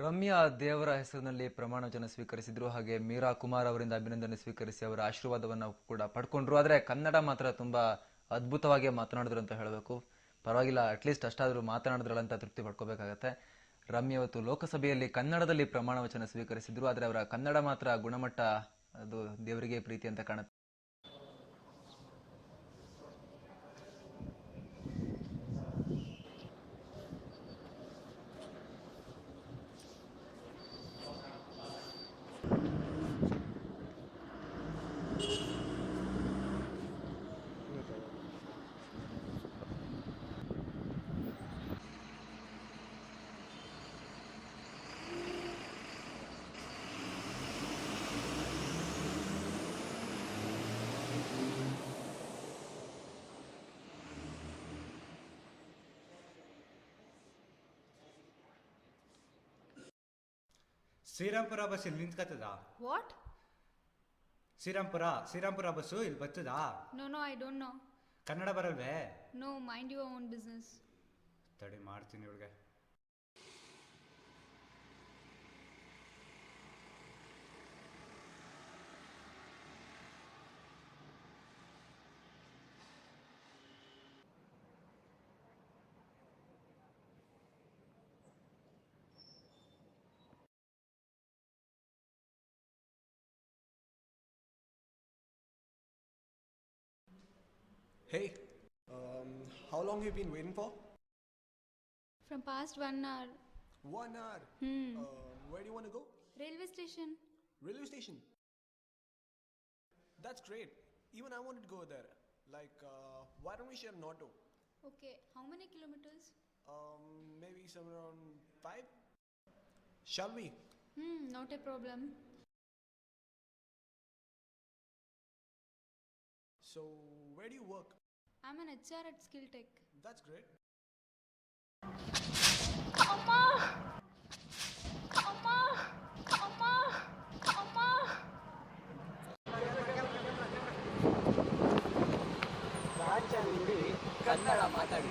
ರಮ್ಯಾ ದೇವರ ಹೆಸರಿನಲ್ಲಿ ಪ್ರಮಾಣ ವಚನ ಸ್ವೀಕರಿಸಿದ್ರು. ಹಾಗೆ ಮೀರಾ ಕುಮಾರ್ ಅವರಿಂದ ಅಭಿನಂದನೆ ಸ್ವೀಕರಿಸಿ ಅವರ ಆಶೀರ್ವಾದವನ್ನು ಕೂಡ ಪಡ್ಕೊಂಡ್ರು. ಆದರೆ ಕನ್ನಡ ಮಾತ್ರ ತುಂಬಾ ಅದ್ಭುತವಾಗಿ ಮಾತನಾಡಿದ್ರು ಅಂತ ಹೇಳಬೇಕು. ಪರವಾಗಿಲ್ಲ, ಅಟ್ಲೀಸ್ಟ್ ಅಷ್ಟಾದರೂ ಮಾತನಾಡಿದ್ರಲ್ಲ ಅಂತ ತೃಪ್ತಿ ಪಡ್ಕೋಬೇಕಾಗತ್ತೆ. ರಮ್ಯಾ ಇವತ್ತು ಲೋಕಸಭೆಯಲ್ಲಿ ಕನ್ನಡದಲ್ಲಿ ಪ್ರಮಾಣ ವಚನ ಸ್ವೀಕರಿಸಿದ್ರು. ಆದರೆ ಅವರ ಕನ್ನಡ ಮಾತ್ರ ಗುಣಮಟ್ಟ ಅದು ದೇವರಿಗೆ ಪ್ರೀತಿ ಅಂತ ಕಾಣುತ್ತೆ. ಶ್ರೀರಾಮ್ಪುರ ಬಸ್ ಇಲ್ಲಿ ನಿಂತ್ಕತ್ತದ? ವಾಟ್? ಶ್ರೀರಾಮ್ಪುರ ಬಸ್ಸು ಇಲ್ಲಿ ಬರ್ತದ? No, I don't know. Kannada ಬರಲ್ವೇ? No, mind your own business. ತಡಿ ಮಾಡ್ತೀನಿ ಇವಳಿಗೆ. Hey, how long have you been waiting for? From past 1 hour. 1 hour. Where do you want to go? Railway station. Railway station. That's great. Even I wanted to go there. Like, why don't we share an auto? Okay, how many kilometers? Maybe somewhere around 5. Shall we? Not a problem. So, where do you work? I'm an HR at Skill Tech. That's great. Amma! Amma! Amma! Amma! Kannada ಮಾತಾಡಿ.